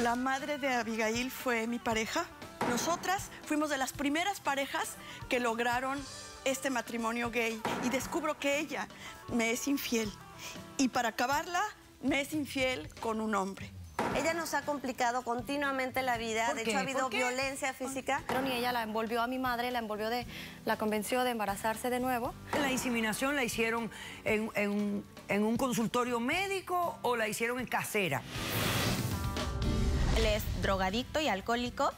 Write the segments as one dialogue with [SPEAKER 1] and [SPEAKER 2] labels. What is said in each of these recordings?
[SPEAKER 1] La madre de Abigail fue mi pareja. Nosotras fuimos de las primeras parejas que lograron este matrimonio gay. Y descubro que ella me es infiel. Y para acabarla, me es infiel con un hombre.
[SPEAKER 2] Ella nos ha complicado continuamente la vida. De hecho, ha habido violencia física.
[SPEAKER 3] Y ella la envolvió a mi madre, la convenció de embarazarse de nuevo.
[SPEAKER 4] ¿La inseminación la hicieron en un consultorio médico o la hicieron en casera?
[SPEAKER 5] Él es drogadicto y alcohólico.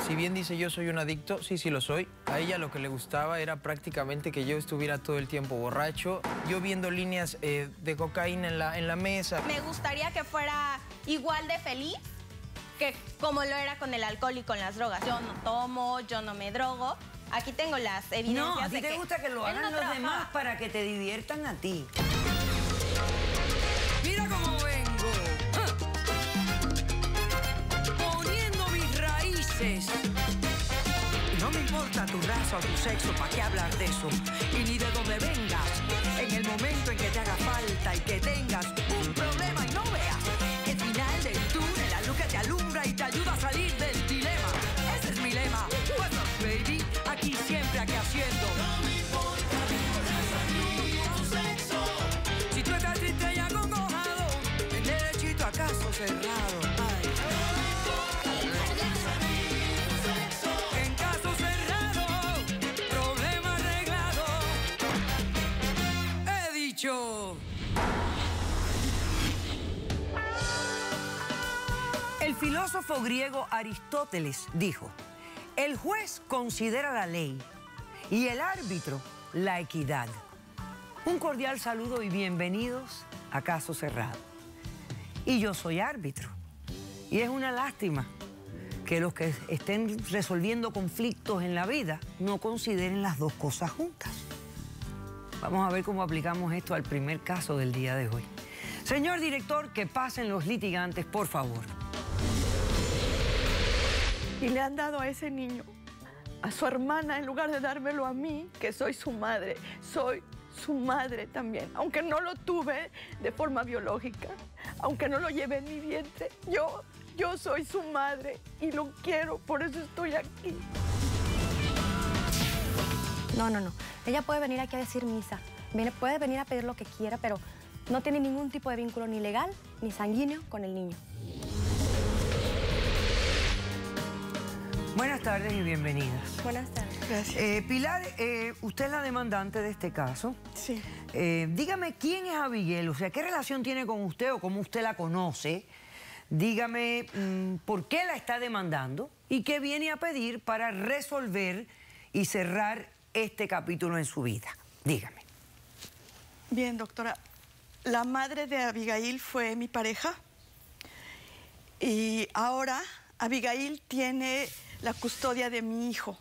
[SPEAKER 6] Si bien dice yo soy un adicto, sí lo soy. A ella lo que le gustaba era prácticamente que yo estuviera todo el tiempo borracho, yo viendo líneas de cocaína en la mesa.
[SPEAKER 5] Me gustaría que fuera igual de feliz que como lo era con el alcohol y con las drogas. Yo no tomo, yo no me drogo. Aquí tengo las evidencias.
[SPEAKER 4] No, a ti te gusta que lo hagan los demás para que te diviertan a ti. Mira cómo vengo. Poniendo mis raíces. No me importa tu raza o tu sexo, ¿para qué hablar de eso? Y ni de dónde vengas. En el momento en que te haga falta y que tengas un problema y no veas el final del túnel, la luz que te alumbra y te ayuda a salir del dilema. Ese es mi lema. What's up, baby? Aquí siempre, aquí haciendo. No me importa tu sexo. Si tú estás triste y acongojado, el derechito a caso cerrado. Ay. En caso cerrado, problema arreglado. He dicho. El filósofo griego Aristóteles dijo: el juez considera la ley y el árbitro la equidad. Un cordial saludo y bienvenidos a Caso Cerrado. Y yo soy árbitro. Y es una lástima que los que estén resolviendo conflictos en la vida no consideren las dos cosas juntas. Vamos a ver cómo aplicamos esto al primer caso del día de hoy. Señor director, que pasen los litigantes, por favor.
[SPEAKER 1] Y le han dado a ese niño, a su hermana, en lugar de dármelo a mí, que soy su madre. Soy su madre también. Aunque no lo tuve de forma biológica, aunque no lo llevé en mi vientre, yo soy su madre y lo quiero, por eso estoy aquí.
[SPEAKER 3] No. Ella puede venir aquí a decir misa. Puede venir a pedir lo que quiera, pero no tiene ningún tipo de vínculo ni legal ni sanguíneo con el niño.
[SPEAKER 4] Buenas tardes y bienvenidas.
[SPEAKER 3] Buenas tardes.
[SPEAKER 1] Gracias.
[SPEAKER 4] Pilar, usted es la demandante de este caso.
[SPEAKER 1] Sí.
[SPEAKER 4] Dígame, ¿quién es Abigail? O sea, ¿qué relación tiene con usted o cómo usted la conoce? Dígame, ¿por qué la está demandando? ¿Y qué viene a pedir para resolver y cerrar este capítulo en su vida? Dígame.
[SPEAKER 1] Bien, doctora. La madre de Abigail fue mi pareja. Y ahora Abigail tiene la custodia de mi hijo.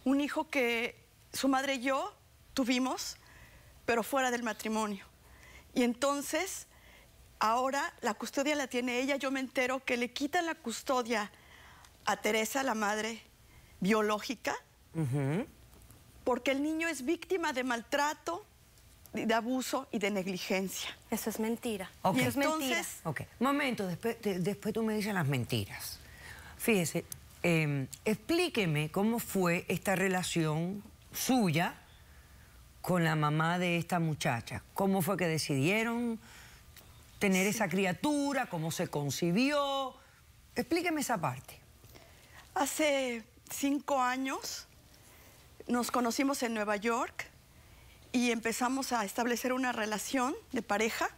[SPEAKER 1] Un hijo que su madre y yo tuvimos, pero fuera del matrimonio. Y entonces, ahora la custodia la tiene ella. Yo me entero que le quitan la custodia a Teresa, la madre biológica, porque el niño es víctima de maltrato, de abuso y de negligencia.
[SPEAKER 3] Eso es mentira.
[SPEAKER 4] Okay.
[SPEAKER 3] Eso es mentira.
[SPEAKER 1] Entonces,
[SPEAKER 4] Ok, momento, después tú me dices las mentiras. Fíjese, explíqueme cómo fue esta relación suya con la mamá de esta muchacha. ¿Cómo fue que decidieron tener esa criatura? ¿Cómo se concibió? Explíqueme esa parte.
[SPEAKER 1] hace 5 años nos conocimos en Nueva York y empezamos a establecer una relación de pareja.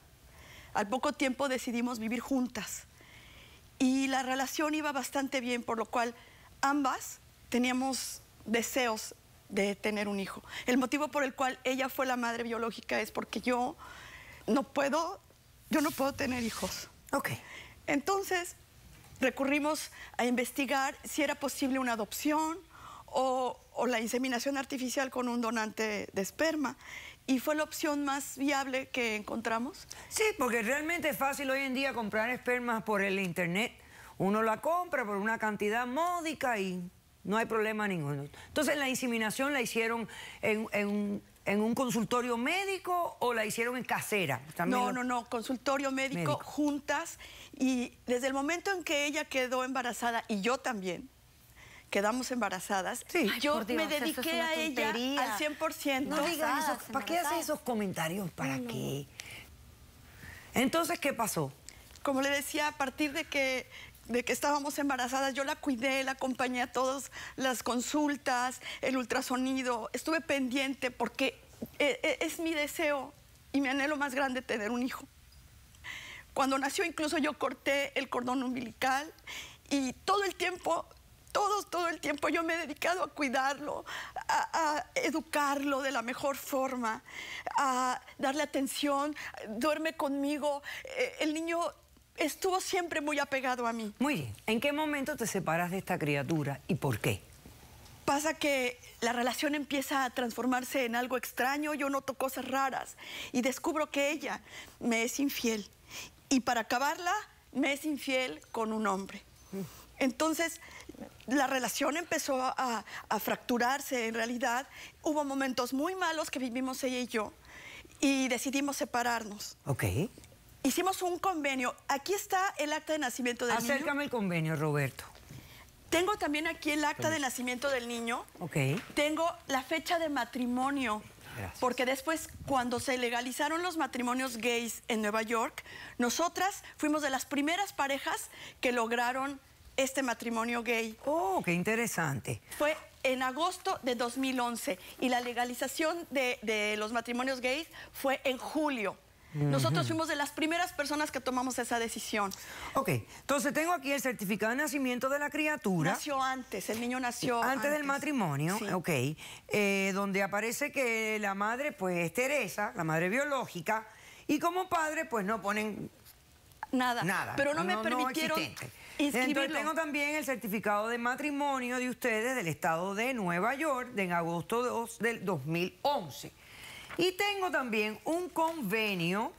[SPEAKER 1] Al poco tiempo decidimos vivir juntas. Y la relación iba bastante bien, por lo cual ambas teníamos deseos de tener un hijo. El motivo por el cual ella fue la madre biológica es porque yo no puedo tener hijos.
[SPEAKER 4] Ok.
[SPEAKER 1] Entonces recurrimos a investigar si era posible una adopción o la inseminación artificial con un donante de esperma. Y fue la opción más viable que encontramos.
[SPEAKER 4] Sí, porque realmente es fácil hoy en día comprar espermas por el internet. Uno la compra por una cantidad módica y no hay problema ninguno. Entonces la inseminación la hicieron en en un consultorio médico o la hicieron en casera?
[SPEAKER 1] No, consultorio médico juntas. Y desde el momento en que ella quedó embarazada, y yo también, quedamos embarazadas, yo me dediqué a ella al 100%.
[SPEAKER 4] No digas eso. ¿Para qué haces esos comentarios? ¿Para qué? Entonces, ¿qué pasó?
[SPEAKER 1] Como le decía, a partir de que estábamos embarazadas, yo la cuidé, la acompañé a todas las consultas, el ultrasonido, estuve pendiente porque es mi deseo y mi anhelo más grande tener un hijo. Cuando nació incluso yo corté el cordón umbilical y todo el tiempo yo me he dedicado a cuidarlo, a educarlo de la mejor forma, a darle atención, duerme conmigo. El niño estuvo siempre muy apegado a mí.
[SPEAKER 4] Muy bien. ¿En qué momento te separas de esta criatura y por qué?
[SPEAKER 1] Pasa que la relación empieza a transformarse en algo extraño, yo noto cosas raras y descubro que ella me es infiel. Y para acabarla, me es infiel con un hombre. Entonces, la relación empezó a fracturarse en realidad. Hubo momentos muy malos que vivimos ella y yo y decidimos separarnos.
[SPEAKER 4] Ok.
[SPEAKER 1] Hicimos un convenio. Aquí está el acta de nacimiento del niño.
[SPEAKER 4] Acércame el convenio, Roberto.
[SPEAKER 1] Tengo también aquí el acta de nacimiento del niño.
[SPEAKER 4] Ok.
[SPEAKER 1] Tengo la fecha de matrimonio.
[SPEAKER 4] Gracias.
[SPEAKER 1] Porque después, cuando se legalizaron los matrimonios gays en Nueva York, nosotras fuimos de las primeras parejas que lograron este matrimonio gay.
[SPEAKER 4] Oh, qué interesante.
[SPEAKER 1] Fue en agosto de 2011 y la legalización de los matrimonios gays fue en julio. Nosotros fuimos de las primeras personas que tomamos esa decisión.
[SPEAKER 4] Ok, entonces tengo aquí el certificado de nacimiento de la criatura.
[SPEAKER 1] Nació antes, el niño nació
[SPEAKER 4] antes del matrimonio,
[SPEAKER 1] sí.
[SPEAKER 4] Ok, donde aparece que la madre pues es Teresa, la madre biológica, y como padre pues no ponen
[SPEAKER 1] nada. Pero no me permitieron inscribirlo.
[SPEAKER 4] Entonces tengo también el certificado de matrimonio de ustedes del estado de Nueva York de en agosto 2 del 2011. Y tengo también un convenio.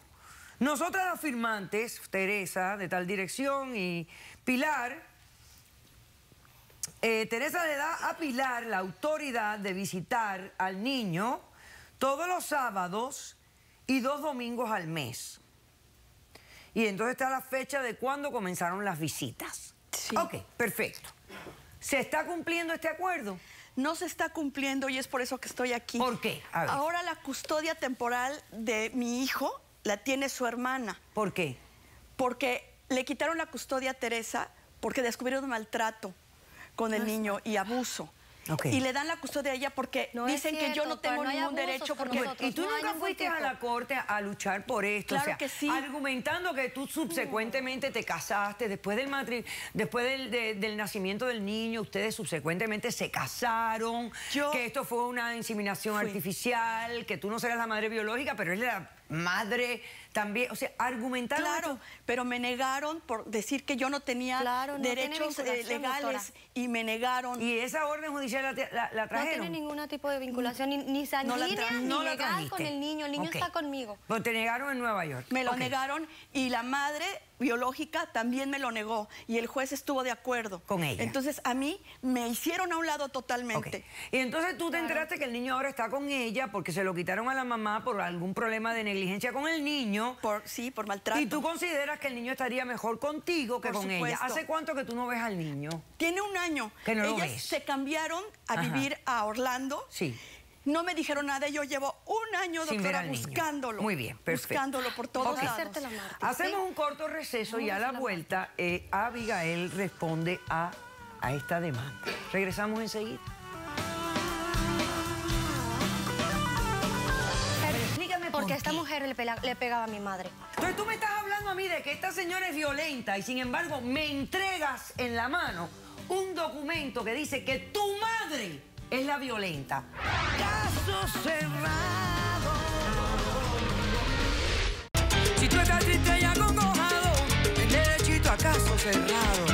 [SPEAKER 4] Nosotras las firmantes, Teresa, de tal dirección, y Pilar, Teresa le da a Pilar la autoridad de visitar al niño todos los sábados y 2 domingos al mes. Y entonces está la fecha de cuándo comenzaron las visitas.
[SPEAKER 1] Sí.
[SPEAKER 4] Ok, perfecto. ¿Se está cumpliendo este acuerdo?
[SPEAKER 1] No se está cumpliendo y es por eso que estoy aquí.
[SPEAKER 4] ¿Por qué? A ver.
[SPEAKER 1] Ahora la custodia temporal de mi hijo la tiene su hermana.
[SPEAKER 4] ¿Por qué?
[SPEAKER 1] Porque le quitaron la custodia a Teresa porque descubrieron maltrato con el niño y abuso.
[SPEAKER 4] Okay.
[SPEAKER 1] Y le dan la custodia a ella porque dicen que yo no tengo ningún derecho. Porque
[SPEAKER 4] ¿Y tú nunca fuiste a la corte a luchar por esto?
[SPEAKER 1] Claro que sí.
[SPEAKER 4] Argumentando que tú subsecuentemente te casaste, después del nacimiento del niño, ustedes subsecuentemente se casaron, que esto fue una inseminación artificial, que tú no serás la madre biológica, pero es la madre también, o sea, argumentar.
[SPEAKER 1] Claro, pero me negaron por decir que yo no tenía derechos legales y me negaron.
[SPEAKER 4] ¿Y esa orden judicial la trajeron?
[SPEAKER 3] No tiene ningún tipo de vinculación, ni sanguínea, ni legal con el niño. El niño está conmigo.
[SPEAKER 4] Pero te negaron en Nueva York.
[SPEAKER 1] Me lo negaron y la madre biológica también me lo negó y el juez estuvo de acuerdo.
[SPEAKER 4] Con ella.
[SPEAKER 1] Entonces a mí me hicieron a un lado totalmente.
[SPEAKER 4] Y entonces tú te enteraste que el niño ahora está con ella porque se lo quitaron a la mamá por algún problema de negligencia con el niño.
[SPEAKER 1] Por maltrato.
[SPEAKER 4] Y tú consideras que el niño estaría mejor contigo que con ella. ¿Hace cuánto que tú no ves al niño?
[SPEAKER 1] Tiene un año.
[SPEAKER 4] Que no lo
[SPEAKER 1] Ellas
[SPEAKER 4] ves.
[SPEAKER 1] se cambiaron a vivir a Orlando.
[SPEAKER 4] Sí.
[SPEAKER 1] No me dijeron nada, yo llevo un año, doctora, buscándolo.
[SPEAKER 4] Muy bien, perfecto.
[SPEAKER 1] Buscándolo por todos lados.
[SPEAKER 4] Hacemos un corto receso y a la vuelta Abigail responde a esta demanda. Regresamos enseguida. Explícame por
[SPEAKER 3] Porque
[SPEAKER 4] qué.
[SPEAKER 3] esta mujer le pegaba a mi madre.
[SPEAKER 4] Entonces tú me estás hablando a mí de que esta señora es violenta y sin embargo me entregas en la mano un documento que dice que tu madre es la violenta. Caso cerrado. Si tú estás triste y acongojado, ven derechito a caso cerrado.